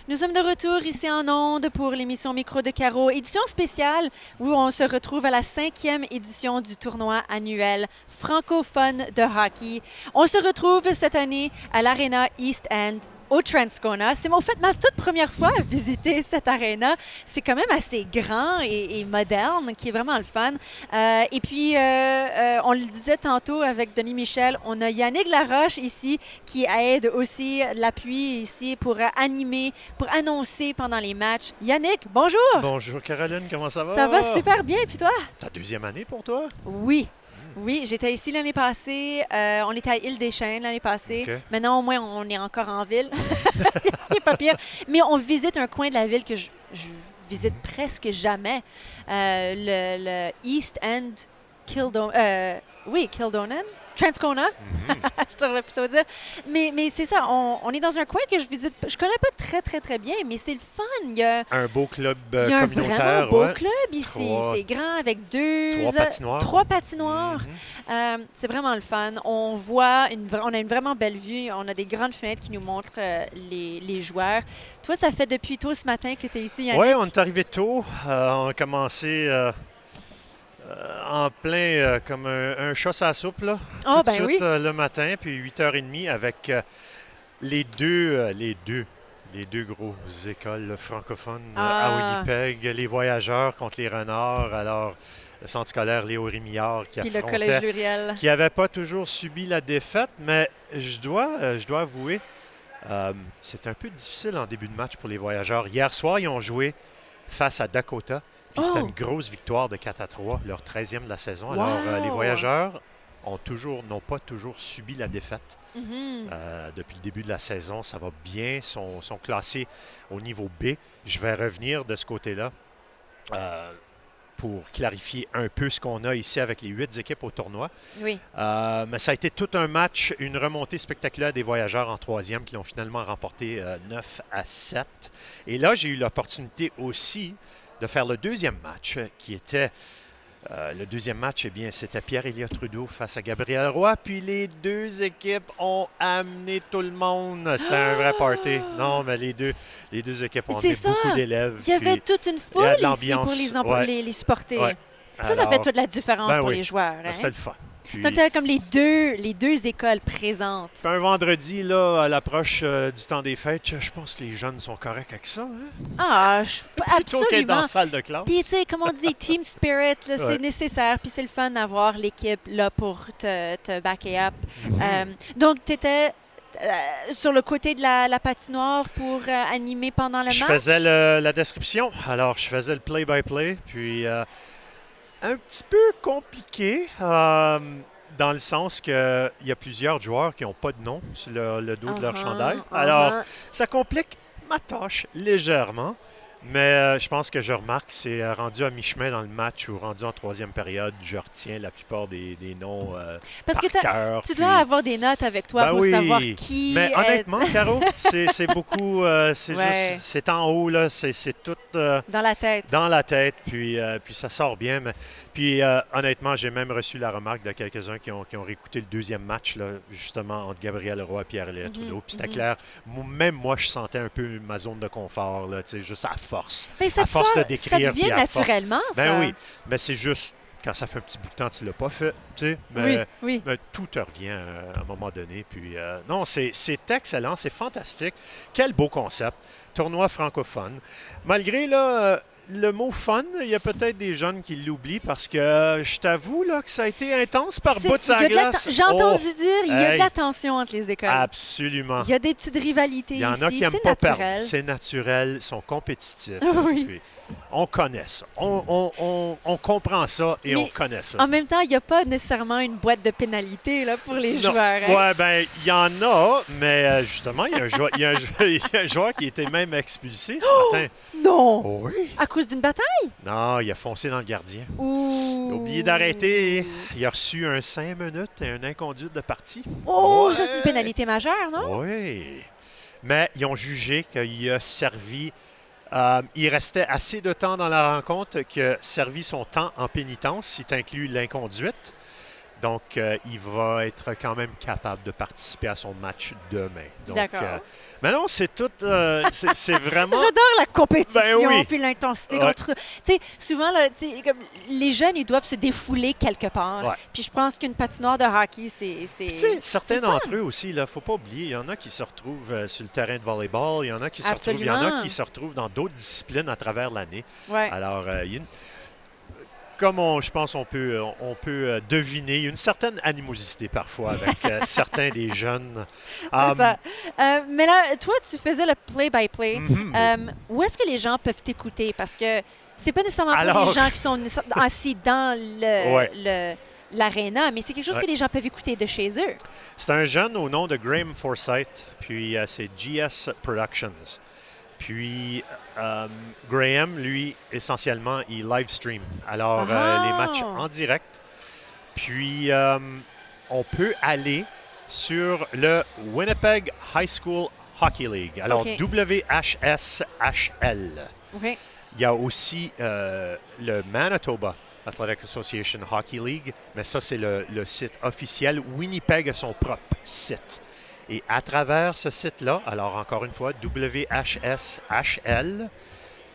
Nous sommes de retour ici en ondes pour l'émission Micro de Carreau, édition spéciale où on se retrouve à la 5e édition du tournoi annuel francophone de hockey. On se retrouve cette année à l'Arena East End au Transcona. C'est en fait ma toute première fois à visiter cette aréna. C'est quand même assez grand et moderne, qui est vraiment le fun. Et puis, on le disait tantôt avec Denis Michel, on a Yannick Laroche ici qui aide aussi l'appui ici pour animer, pour annoncer pendant les matchs. Yannick, bonjour! Bonjour Caroline, comment ça va? Ça va super bien, puis toi? Ta deuxième année pour toi? Oui. Oui, j'étais ici l'année passée. On était à Île-des-Chênes l'année passée. OK. Maintenant, au moins, on est encore en ville. C'est pas pire. Mais on visite un coin de la ville que je visite presque jamais. Le East End Kildonan? Transcona, je devrais plutôt dire. Mais c'est ça, on est dans un coin que je visite. Je connais pas très bien, mais c'est le fun. Il y a Un beau club il y a un communautaire. vraiment beau ouais. club ici. Trois- C'est grand avec Trois patinoires. C'est vraiment le fun. On a une vraiment belle vue. On a des grandes fenêtres qui nous montrent les joueurs. Toi, ça fait depuis tôt ce matin que tu es ici, Yannick? Oui, on est arrivé tôt. On a commencé en plein comme un chat à la soupe, là. Oh, Tout ben de suite oui. le matin, puis 8h30 avec les deux gros écoles là, francophones Ah. à Winnipeg, les voyageurs contre les renards. Alors, le centre scolaire Léo Rémillard qui Puis le affrontait collège Luriel. qui n'avait pas toujours subi la défaite, mais je dois avouer, c'est un peu difficile en début de match pour les voyageurs. Hier soir, ils ont joué face à Dakota, puis c'était Oh! une grosse victoire de 4-3, leur 13e de la saison. Wow! Alors, les voyageurs n'ont pas toujours subi la défaite Mhm. depuis le début de la saison. Ça va bien, sont classés au niveau B. Je vais revenir de ce côté-là. Pour clarifier un peu ce qu'on a ici avec les 8 équipes au tournoi. Oui. Mais ça a été tout un match, une remontée spectaculaire des voyageurs en troisième qui l'ont finalement remporté 9-7. Et là, j'ai eu l'opportunité aussi de faire le deuxième match qui était... le deuxième match, eh bien, c'était Pierre-Éliott Trudeau face à Gabriel Roy. Puis les deux équipes ont amené tout le monde. C'était un vrai party. Non, mais les deux équipes ont C'est amené ça. beaucoup d'élèves. Il y avait puis toute une il y foule a de ici pour l'ambiance. Ouais. les supporter. Ouais. Ça fait Alors, toute la différence ben pour oui. les joueurs. ben, Hein? c'était le fun. Puis, Donc, tu as comme les deux écoles présentes. puis un vendredi, là, à l'approche du temps des fêtes, je pense que les jeunes sont corrects avec ça. Hein? Ah, Plutôt qu'être dans absolument. la salle de classe. Puis, tu sais, comme on dit, team spirit, là, Ouais. c'est nécessaire. Puis, c'est le fun d'avoir l'équipe là pour te backer up. Donc, tu étais sur le côté de la patinoire pour animer pendant le Je match? faisais la description. Alors, je faisais le play-by-play. Puis, un petit peu compliqué dans le sens qu'il y a plusieurs joueurs qui n'ont pas de nom sur le dos de leur chandail. Alors, ça complique ma tâche légèrement. Mais je pense que je remarque que c'est rendu à mi-chemin dans le match ou rendu en troisième période, je retiens la plupart des noms Parce que par cœur. tu puis- dois avoir des notes avec toi Ben pour oui. savoir qui Mais est honnêtement, Caro, c'est beaucoup, c'est Ouais. juste, c'est en haut, là, c'est tout dans la tête. dans la tête, puis ça sort bien. Puis honnêtement, j'ai même reçu la remarque de quelques-uns qui ont réécouté le deuxième match, là, justement, entre Gabriel Roy et Pierre-Éliott Trudeau. Puis c'était clair, même moi, je sentais un peu ma zone de confort, là, tu sais, juste à force. Mais ça, à force de ça décrire, devient puis à force- naturellement, ça. Ben oui, mais c'est juste, quand ça fait un petit bout de temps que tu ne l'as pas fait, tu sais, mais... Oui. Mais tout te revient à un moment donné. Puis non, c'est excellent, c'est fantastique. Quel beau concept. Tournoi francophone. Malgré là, le mot fun, il y a peut-être des jeunes qui l'oublient parce que je t'avoue là, que ça a été intense par bout de Il y a sa de la glace. J'ai entendu Oh, dire il y a de hey. la tension entre les écoles. Absolument. Il y a des petites rivalités Il y en ici. a qui n'aiment C'est pas perdre. naturel. C'est naturel, ils sont compétitifs. Oui. Puis, on connaît ça. On comprend ça et Mais on connaît ça. En même temps, il n'y a pas nécessairement une boîte de pénalité là, pour les Non. joueurs. Hein? Ouais, ben, il y en a, mais justement, il y a un joueur, il y a un joueur qui a été même expulsé ce matin. Non! Oui. À cause d'une bataille? Non, il a foncé dans le gardien. Ouh. Il a oublié d'arrêter. Il a reçu un 5 minutes et un inconduite de partie. Oh, Ouais. ça, c'est une pénalité majeure, non? Oui. Mais ils ont jugé qu'il a servi. Il restait assez de temps dans la rencontre qu'il a servi son temps en pénitence, si tu inclus l'inconduite. Donc, il va être quand même capable de participer à son match demain. Donc, D'accord. mais non, c'est tout. C'est vraiment. J'adore la compétition Ben oui. puis l'intensité. Ouais. Tu sais, souvent, là, tu sais, comme, les jeunes, ils doivent se défouler quelque part. Ouais. Puis je pense qu'une patinoire de hockey, c'est Tu sais, certains c'est fun. d'entre eux aussi, il ne faut pas oublier, il y en a qui se retrouvent sur le terrain de volleyball, il y en a qui se retrouvent, il y en a Absolument. qui se retrouvent dans d'autres disciplines à travers l'année. Ouais. Alors, il y a comme je pense on peut deviner, il y a une certaine animosité parfois avec certains des jeunes. C'est ça. Mais là, toi, tu faisais le play-by-play. Mhm. Où est-ce que les gens peuvent t'écouter? Parce que c'est pas nécessairement pour Alors- les gens qui sont assis dans Ouais. l'aréna, mais c'est quelque chose Ouais. que les gens peuvent écouter de chez eux. C'est un jeune au nom de Graham Forsyth, puis c'est GS Productions. Puis Graham, lui, essentiellement, il live stream. Alors, les matchs en direct. Puis, on peut aller sur le Winnipeg High School Hockey League. Alors, OK. WHSHL. OK. Il y a aussi le Manitoba Athletic Association Hockey League, mais ça, c'est le site officiel. Winnipeg a son propre site. Et à travers ce site-là, alors encore une fois, WHSHL,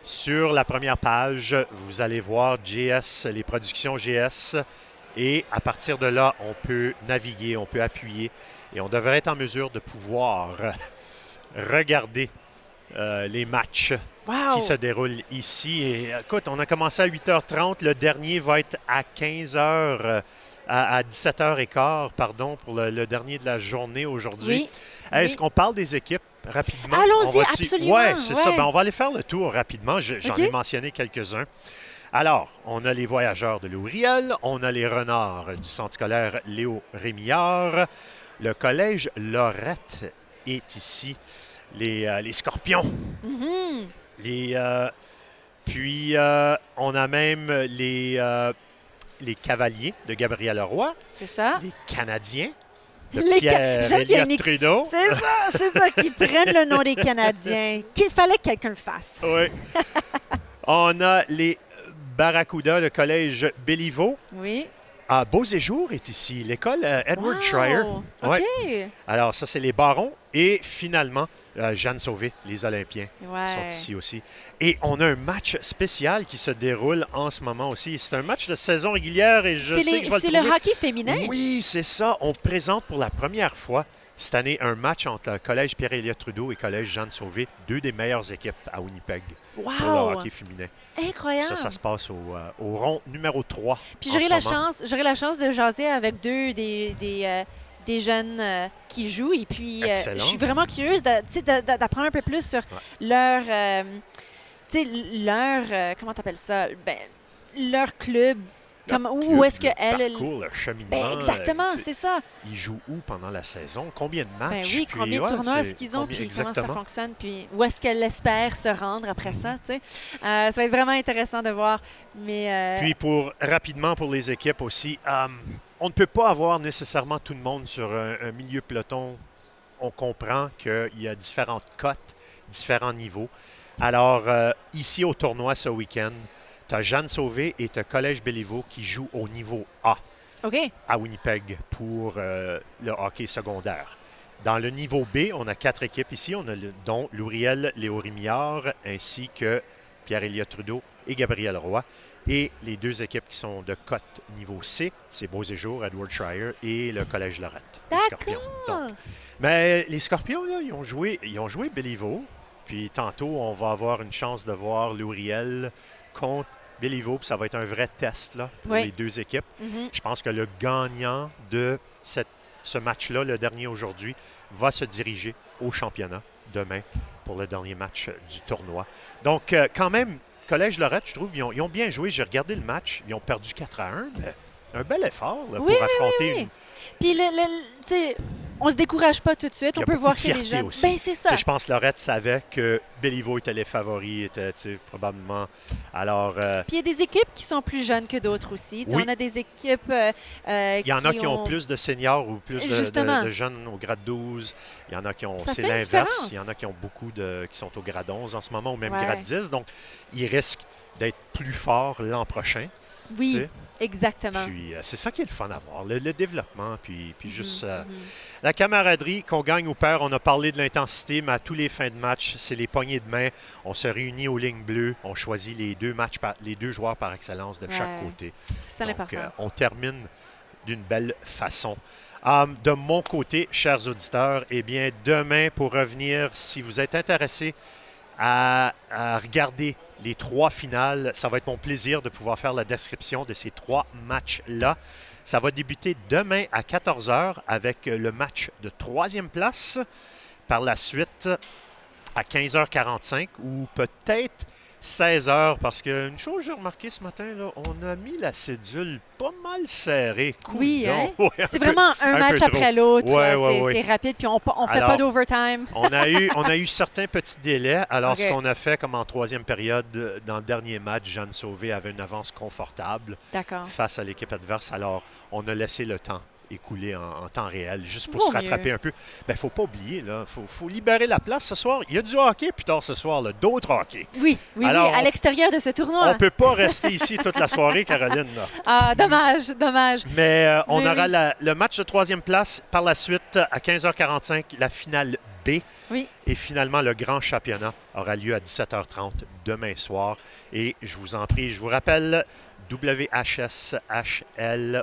sur la première page, vous allez voir GS, les productions GS, et à partir de là, on peut naviguer, on peut appuyer, et on devrait être en mesure de pouvoir regarder les matchs Wow! qui se déroulent ici. Et écoute, on a commencé à 8h30, le dernier va être à 15h, à 17h15, pardon, pour le dernier de la journée aujourd'hui. Oui. Est-ce Oui. qu'on parle des équipes rapidement? Allons-y, Oui, absolument, c'est ça. ouais. Ben, on va aller faire le tour rapidement. J'en OK. ai mentionné quelques-uns. Alors, on a les voyageurs de Louriel, on a les renards du centre scolaire Léo Rémillard, le collège Lorette est ici, les scorpions, Mhm. puis on a même les cavaliers de Gabriel Leroy, C'est ça. les Canadiens de Les Pierre J'aime qu'il y a Elliott Trudeau. c'est ça, qu'ils prennent le nom des Canadiens. Qu'il fallait que quelqu'un le fasse. Oui. On a les Barracuda, le collège Béliveau. Oui. Beau Séjour est ici, l'école Edward Wow! Schreier. OK. Ouais. Alors, ça, c'est les Barons. Et finalement, Jeanne Sauvé, les Olympiens, Ouais. sont ici aussi. Et on a un match spécial qui se déroule en ce moment aussi. C'est un match de saison régulière et je sais que je vais le C'est trouver. le hockey féminin? Oui, c'est ça. On présente pour la première fois cette année un match entre le Collège Pierre-Éliott Trudeau et Collège Jeanne Sauvé, deux des meilleures équipes à Winnipeg pour le Wow! hockey féminin. Incroyable! Ça se passe au rond numéro 3. Puis en j'aurai ce moment. j'aurai la chance de jaser avec deux des jeunes qui jouent. Et puis, je Excellent. suis vraiment curieuse d'apprendre un peu plus sur leur, comment t'appelles ça? Ben, leur club. Où est-ce Le qu'elle... parcours, le cheminement. Ben, exactement, c'est ça. Ils jouent où pendant la saison? Combien de matchs? Ben oui, Puis, combien de ouais, tournois c'est est-ce qu'ils ont, combien- puis comment ça exactement. fonctionne, puis où est-ce qu'elle espère se rendre après ça, tu sais. Ça va être vraiment intéressant de voir. Mais, Puis rapidement pour les équipes aussi, on ne peut pas avoir nécessairement tout le monde sur un milieu peloton. On comprend qu'il y a différentes cotes, différents niveaux. Alors, ici au tournoi ce week-end, tu as Jeanne Sauvé et tu as Collège Béliveau qui jouent au niveau A OK. à Winnipeg pour le hockey secondaire. Dans le niveau B, on a 4 équipes ici, dont Louriel, Léo Rémillard, ainsi que Pierre-Éliott Trudeau et Gabriel Roy. Et les 2 équipes qui sont de cote niveau C, c'est Beau Séjour, Edward Schreier et le Collège Lorette. Les Scorpions. Donc, mais les Scorpions, là, ils ont joué Béliveau. Puis tantôt, on va avoir une chance de voir Louriel contre Béliveau. Puis ça va être un vrai test là, pour Oui. les 2 équipes. Mhm. Je pense que le gagnant de ce match-là, le dernier aujourd'hui, va se diriger au championnat demain pour le dernier match du tournoi. Donc, quand même, Collège Lorette, je trouve, ils ont bien joué. J'ai regardé le match. Ils ont perdu 4-1. Mais un bel effort là, Oui, pour affronter oui. une. Puis, tu sais, on se décourage pas tout de suite. Il y On a peut beaucoup voir de que les fierté jeunes... aussi. Ben, c'est Tu sais, ça. je pense que Lorette savait que Béliveau était les favoris, était probablement. Alors, Puis il y a des équipes qui sont plus jeunes que d'autres aussi. Tu sais, Oui. On a des équipes il y en a qui ont plus de seniors ou plus Justement. de jeunes au grade 12. Il y en a qui ont. Ça C'est fait une l'inverse. différence. Il y en a qui ont beaucoup qui sont au grade 11 en ce moment, ou même Ouais. grade 10. Donc, ils risquent d'être plus forts l'an prochain. Oui, tu sais. exactement. Puis c'est ça qui est le fun à voir, le développement, puis juste Mhm. la camaraderie, qu'on gagne ou perd. On a parlé de l'intensité, mais à tous les fins de match, c'est les poignées de main. On se réunit aux lignes bleues, on choisit les deux joueurs par excellence de chaque Ouais. côté. C'est ça Donc, l'important. on termine d'une belle façon. De mon côté, chers auditeurs, eh bien, demain, pour revenir, si vous êtes intéressés à regarder les 3 finales, ça va être mon plaisir de pouvoir faire la description de ces 3 matchs-là. Ça va débuter demain à 14 heures avec le match de 3e place. Par la suite, à 15h45 ou peut-être 16h, parce qu'une chose que j'ai remarqué ce matin, là, on a mis la cédule pas mal serrée. Oui, hein? Coudonc. Ouais, C'est peu- vraiment un peu match trop. après l'autre. Ouais, ouais, ouais. C'est rapide, puis on fait Alors, pas d'overtime. On a eu certains petits délais. Alors, OK. ce qu'on a fait, comme en 3e période, dans le dernier match, Jeanne Sauvé avait une avance confortable D'accord. face à l'équipe adverse. Alors, on a laissé le temps écouler en temps réel, juste pour Vaut se rattraper mieux. un peu. Il ne faut pas oublier, il faut libérer la place ce soir. Il y a du hockey plus tard ce soir, là, d'autres hockey. Oui, oui, Alors, oui, à l'extérieur de ce On tournoi. ne peut pas rester ici toute la soirée, Caroline. Là. Ah, dommage, dommage. Mais on Oui, aura oui. le match de 3e place. Par la suite, à 15h45, la finale B. Oui. Et finalement, le grand championnat aura lieu à 17h30 demain soir. Et je vous en prie, je vous rappelle, WHSHL,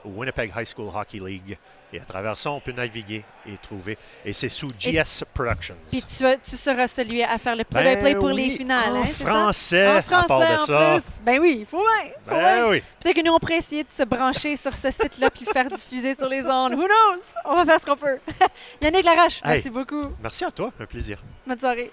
Winnipeg High School Hockey League. Et à travers ça, on peut naviguer et trouver. Et c'est sous GS Productions. Puis tu seras celui à faire le play-by-play pour les oui, finales, en hein, c'est ça? français, En à part français, de en ça. plus. Ben oui, il faut bien. Faut bien. Ben oui. Peut-être que nous, on pourrait essayer de se brancher sur ce site-là puis le faire diffuser sur les ondes. Who knows? On va faire ce qu'on peut. Yannick Laroche, merci Hey. beaucoup. Merci à toi, un plaisir. Bonne soirée.